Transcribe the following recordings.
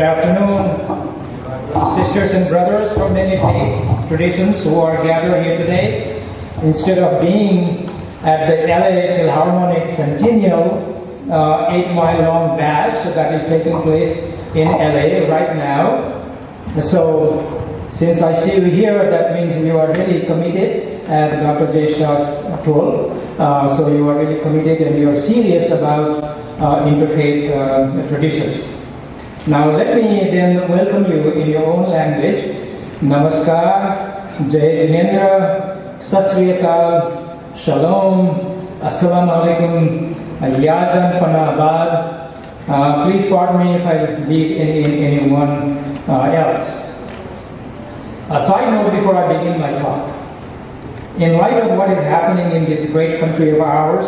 Good afternoon, sisters and brothers from many faith traditions who are gathered here today. Instead of being at the LA Philharmonic Centennial 8-mile-long bash that is taking place in LA right now. So, since I see you here, that means you are really committed, as Dr. J. Shah told. So you are really committed and you are serious about interfaith traditions. Now let me then welcome you in your own language. Namaskar, Jai Jinendra, Sat Sri Akal, Shalom, Assalamu Alaikum, Yadan Panabad. Please pardon me if I leave anyone else. A side note before I begin my talk. In light of what is happening in this great country of ours,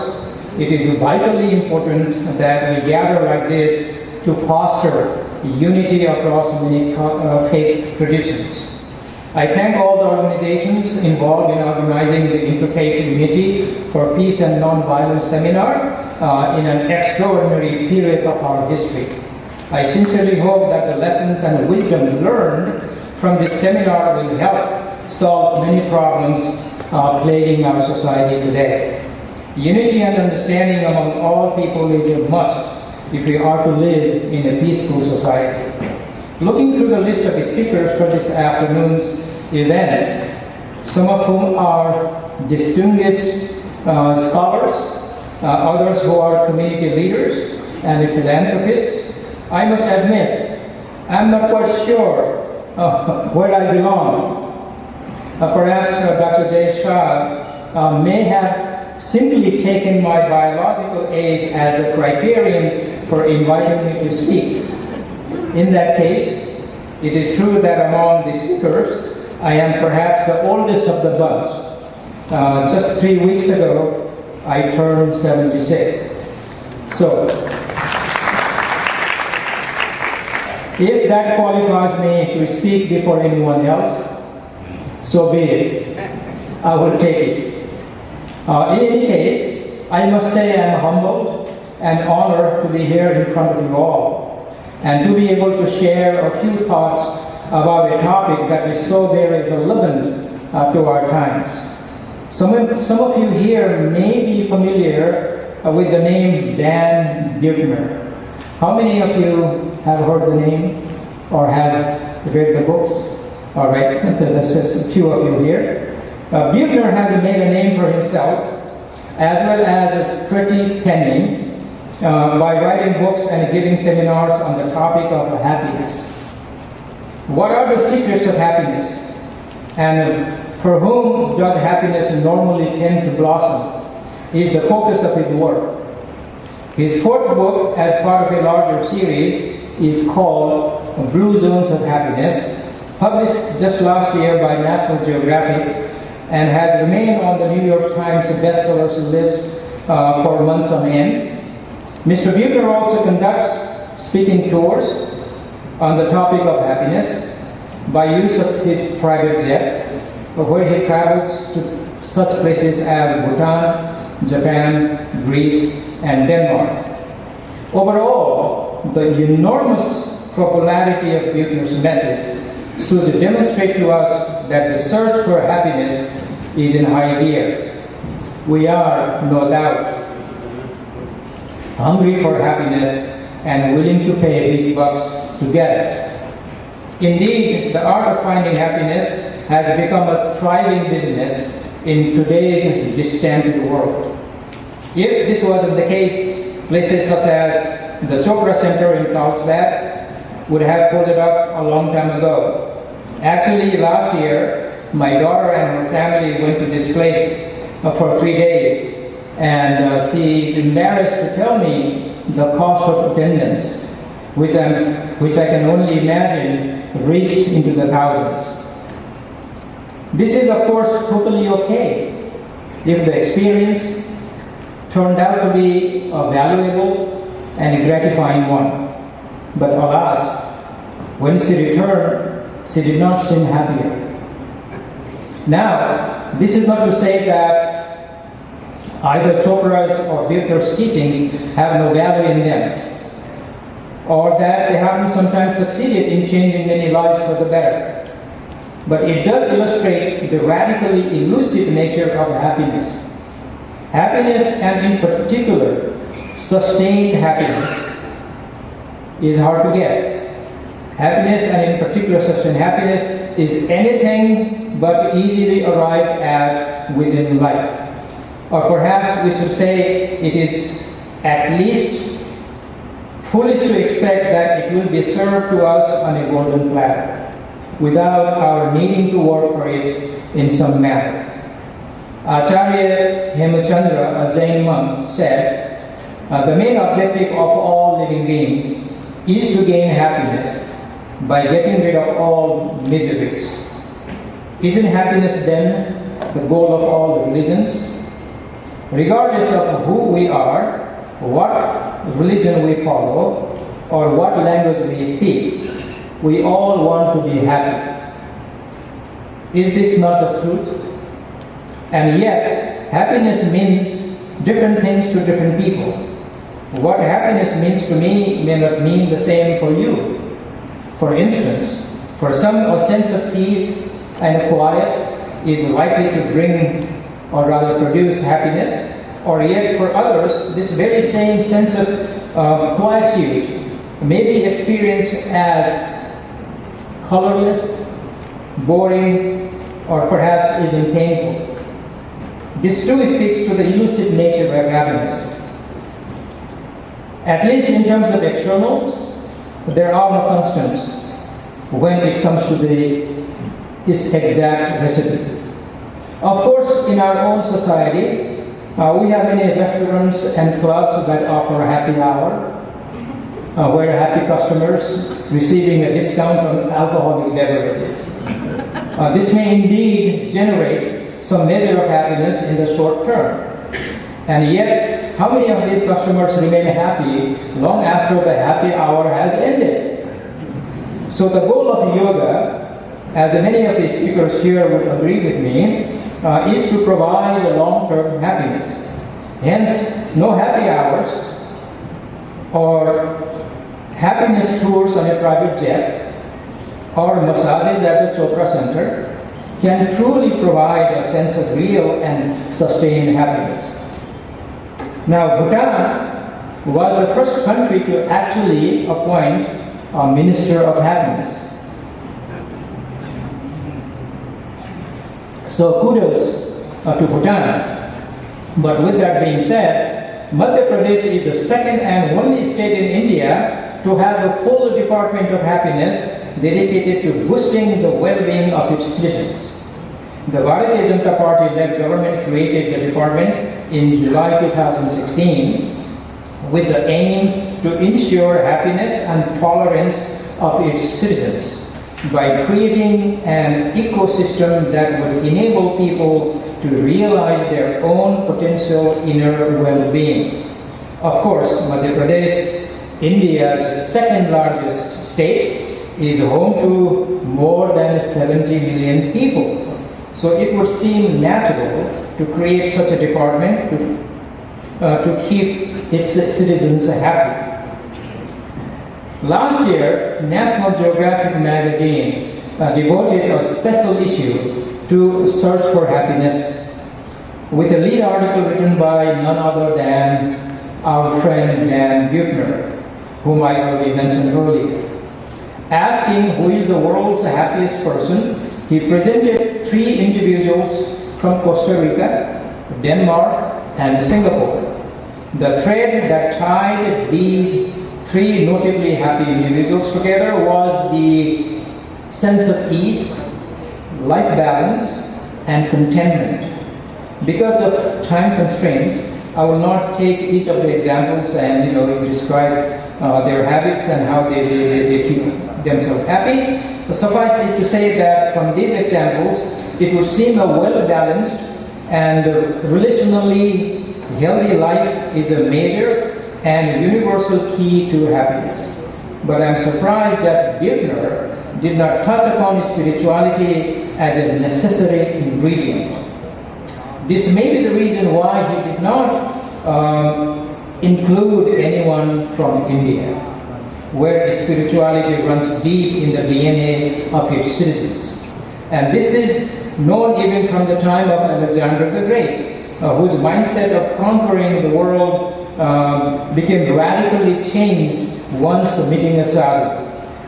it is vitally important that we gather like this to foster unity across many faith traditions. I thank all the organizations involved in organizing the Interfaith Unity for Peace and Non-Violence seminar in an extraordinary period of our history. I sincerely hope that the lessons and wisdom learned from this seminar will help solve many problems plaguing our society today. Unity and understanding among all people is a must if we are to live in a peaceful society. Looking through the list of speakers for this afternoon's event, some of whom are distinguished scholars, others who are community leaders and philanthropists, I must admit, I'm not quite sure where I belong. Perhaps Dr. J. Shah may have simply taken my biological age as a criterion for inviting me to speak. In that case, it is true that among the speakers, I am perhaps the oldest of the bunch. Just 3 weeks ago, I turned 76. So, if that qualifies me to speak before anyone else, so be it. I will take it. In any case, I must say I am humbled and honored to be here in front of you all and to be able to share a few thoughts about a topic that is so very relevant to our times. Some of you here may be familiar with the name Dan Buettner. How many of you have heard the name or have read the books? All right, there's just a few of you here. Buettner has made a name for himself as well as a pretty penny by writing books and giving seminars on the topic of happiness. What are the secrets of happiness? And for whom does happiness normally tend to blossom is the focus of his work. His fourth book, as part of a larger series, is called Blue Zones of Happiness, published just last year by National Geographic, and has remained on the New York Times bestsellers list for months on end. Mr. Buettner also conducts speaking tours on the topic of happiness by use of his private jet, where he travels to such places as Bhutan, Japan, Greece, and Denmark. Overall, the enormous popularity of Buettner's message should demonstrate to us that the search for happiness is in high gear. We are, no doubt, hungry for happiness and willing to pay big bucks to get it. Indeed, the art of finding happiness has become a thriving business in today's disenchanted world. If this wasn't the case, places such as the Chopra Center in Carlsbad would have pulled it up a long time ago. Actually, last year, my daughter and her family went to this place for 3 days, and she is embarrassed to tell me the cost of attendance, which I can only imagine reached into the thousands. This is, of course, totally okay if the experience turned out to be a valuable and gratifying one. But alas, when she returned, she did not seem happier. Now, this is not to say that either Chopra's or Buettner's teachings have no value in them. or that they haven't sometimes succeeded in changing many lives for the better. But it does illustrate the radically elusive nature of happiness. Happiness, and in particular, sustained happiness, is hard to get. Happiness, and in particular sustained happiness, is anything but easily arrived at within life. Or perhaps we should say it is at least foolish to expect that it will be served to us on a golden platter, without our needing to work for it in some manner. Acharya Hemachandra, a Jain monk, said, the main objective of all living beings is to gain happiness by getting rid of all miseries. Isn't happiness then the goal of all religions? Regardless of who we are, what religion we follow, or what language we speak, we all want to be happy. Is this not the truth? And yet, happiness means different things to different people. What happiness means to me may not mean the same for you. For instance, for some, a sense of peace and quiet is likely to bring, or rather produce, happiness, or yet for others, this very same sense of quietude may be experienced as colorless, boring, or perhaps even painful. This too speaks to the elusive nature of happiness. At least in terms of externals, there are no constants when it comes to this exact recipe. Of course, in our own society, we have many restaurants and clubs that offer a happy hour, where happy customers receiving a discount on alcoholic beverages. This may indeed generate some measure of happiness in the short term. And yet, how many of these customers remain happy long after the happy hour has ended? So the goal of yoga, as many of the speakers here would agree with me, is to provide a long-term happiness. Hence, no happy hours or happiness tours on a private jet or massages at the Chopra Center can truly provide a sense of real and sustained happiness. Now, Bhutan was the first country to actually appoint a Minister of Happiness. So kudos to Bhutan. But with that being said, Madhya Pradesh is the second and only state in India to have a full Department of Happiness dedicated to boosting the well-being of its citizens. The Bharatiya Janata Party-led government created the department in July 2016 with the aim to ensure happiness and tolerance of its citizens by creating an ecosystem that would enable people to realize their own potential inner well-being. Of course, Madhya Pradesh, India's second largest state, is home to more than 70 million people. So it would seem natural to create such a department to keep its citizens happy. Last year, National Geographic magazine devoted a special issue to search for happiness with a lead article written by none other than our friend Dan Buechner, whom I already mentioned earlier. Asking who is the world's happiest person, he presented 3 individuals from Costa Rica, Denmark, and Singapore. The thread that tied these 3 notably happy individuals together was the sense of ease, life balance, and contentment. Because of time constraints, I will not take each of the examples and describe their habits and how they keep themselves happy. But suffice it to say that from these examples, it would seem a well-balanced and relationally healthy life is a major and universal key to happiness. But I'm surprised that Buechner did not touch upon spirituality as a necessary ingredient. This may be the reason why he did not include anyone from India. where spirituality runs deep in the DNA of its citizens. And this is known even from the time of Alexander the Great, whose mindset of conquering the world became radically changed once meeting a sadhu.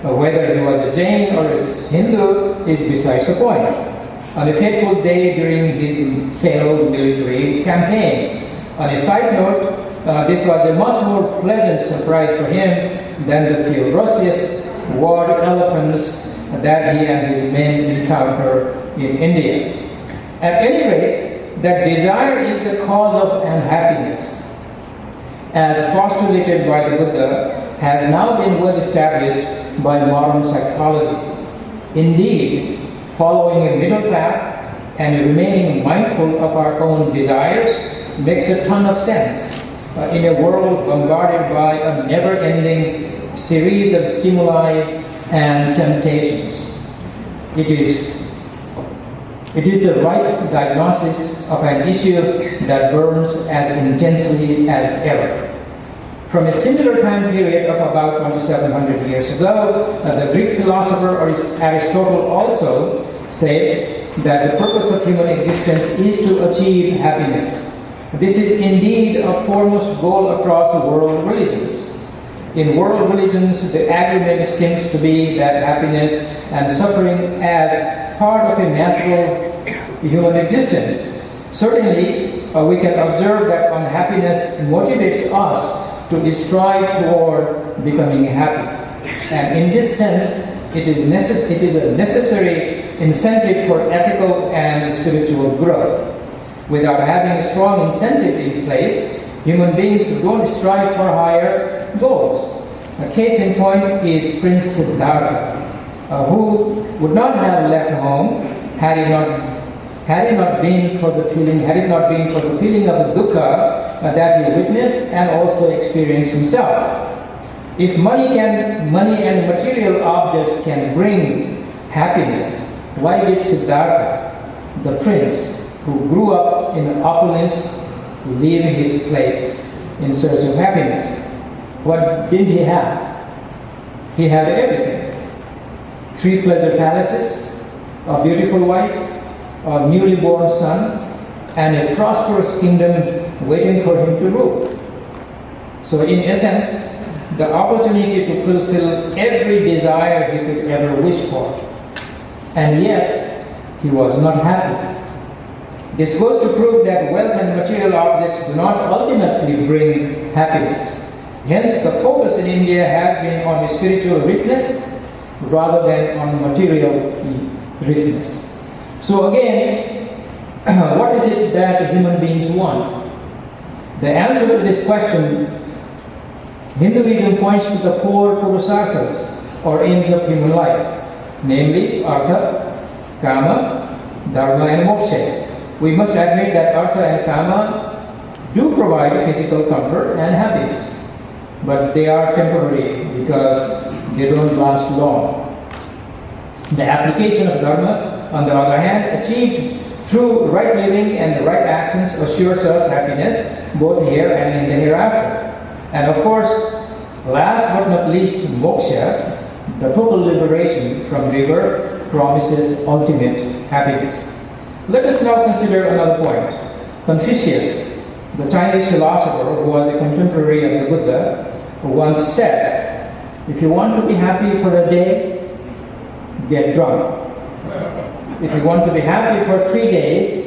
Whether he was a Jain or a Hindu is besides the point. On a fateful day during his failed military campaign. On a side note, this was a much more pleasant surprise for him than the ferocious war elephants that he and his men encountered in India. At any rate, that desire is the cause of unhappiness, as postulated by the Buddha, has now been well established by modern psychology. Indeed, following a middle path and remaining mindful of our own desires makes a ton of sense in a world bombarded by a never-ending series of stimuli and temptations. It is the right diagnosis of an issue that burns as intensely as ever. From a similar time period of about 2700 years ago, the Greek philosopher Aristotle also said that the purpose of human existence is to achieve happiness. This is indeed a foremost goal across the world religions. In world religions, the agreement seems to be that happiness and suffering as part of a natural human existence. Certainly, we can observe that unhappiness motivates us to strive toward becoming happy. And in this sense, it is a necessary incentive for ethical and spiritual growth. Without having a strong incentive in place, human beings don't strive for higher goals. A case in point is Prince Siddhartha, who would not have left home had it not been for the feeling of the dukkha that he witnessed and also experienced himself. If money and material objects can bring happiness, why did Siddhartha, the prince who grew up in opulence, leave his place in search of happiness? What did he have? He had everything. 3 pleasure palaces, a beautiful wife, a newly born son, and a prosperous kingdom waiting for him to rule. So in essence, the opportunity to fulfill every desire he could ever wish for. And yet, he was not happy. This goes to prove that wealth and material objects do not ultimately bring happiness. Hence, the focus in India has been on spiritual richness rather than on material richness. So again, what is it that human beings want? The answer to this question, Hinduism points to the 4 purusarthas, or aims of human life, namely artha, kama, dharma and moksha. We must admit that artha and kama do provide physical comfort and happiness, but they are temporary because they don't last long. The application of dharma, on the other hand, achieved through right living and the right actions, assures us happiness both here and in the hereafter. And of course, last but not least, moksha, the total liberation from rigor, promises ultimate happiness. Let us now consider another point. Confucius, the Chinese philosopher who was a contemporary of the Buddha, once said, if you want to be happy for a day, get drunk. If you want to be happy for 3 days,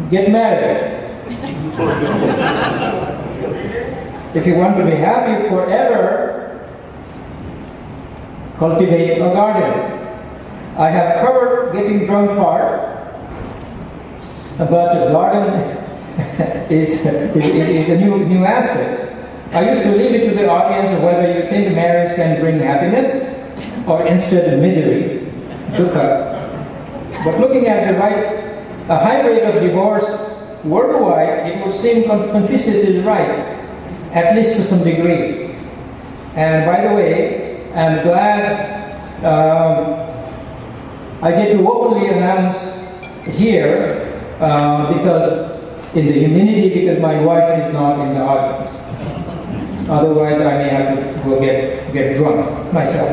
get married. If you want to be happy forever, cultivate a garden. I have covered getting drunk part, but the garden is a new aspect. I used to leave it to the audience of whether you think marriage can bring happiness or instead misery, dukkha. But looking at the high rate of divorce worldwide, it would seem Confucius is right, at least to some degree. And by the way, I'm glad I get to openly announce here because in the humility, because my wife is not in the audience. Otherwise, I may have to go get drunk myself.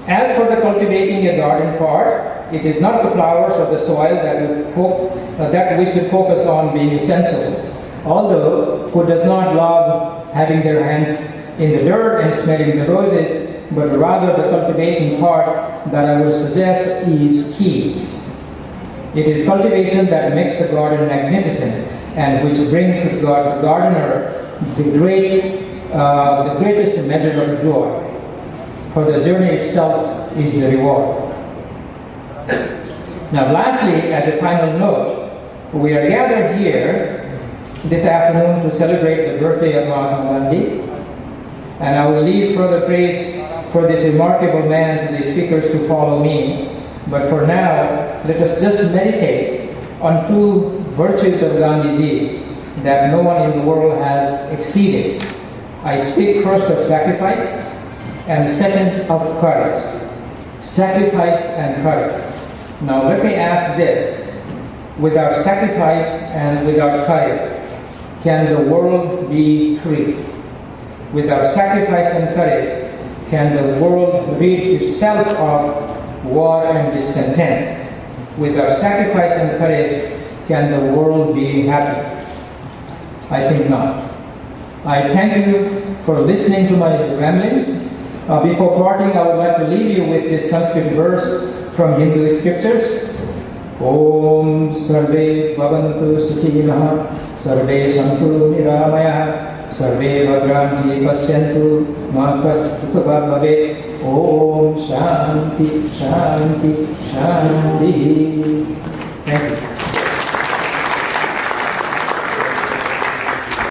As for the cultivating a garden part, it is not the flowers or the soil that we should focus on being essential. Although, who does not love having their hands in the dirt and smelling the roses, but rather the cultivation part that I would suggest is key. It is cultivation that makes the garden magnificent and which brings the gardener the greatest measure of joy. For the journey itself is the reward. Now lastly, as a final note, we are gathered here this afternoon to celebrate the birthday of Mahatma Gandhi, and I will leave further praise for this remarkable man to the speakers to follow me. But for now, let us just meditate on two virtues of Gandhiji that no one in the world has exceeded. I speak first of sacrifice and second of courage. Sacrifice and courage. Now let me ask this. Without sacrifice and without courage, can the world be free? Without sacrifice and courage, can the world rid itself of war and discontent? Without sacrifice and courage, can the world be happy? I think not. I thank you for listening to my ramblings. Before parting, I would like to leave you with this Sanskrit verse from Hindu scriptures. Om Sarve Bhavantu Sukhinah Sarve Santu Niramaya Sarve Bhadranti Pasyantu Ma Kaschit Bhave. Om Shanti Shanti Shanti. Thank you.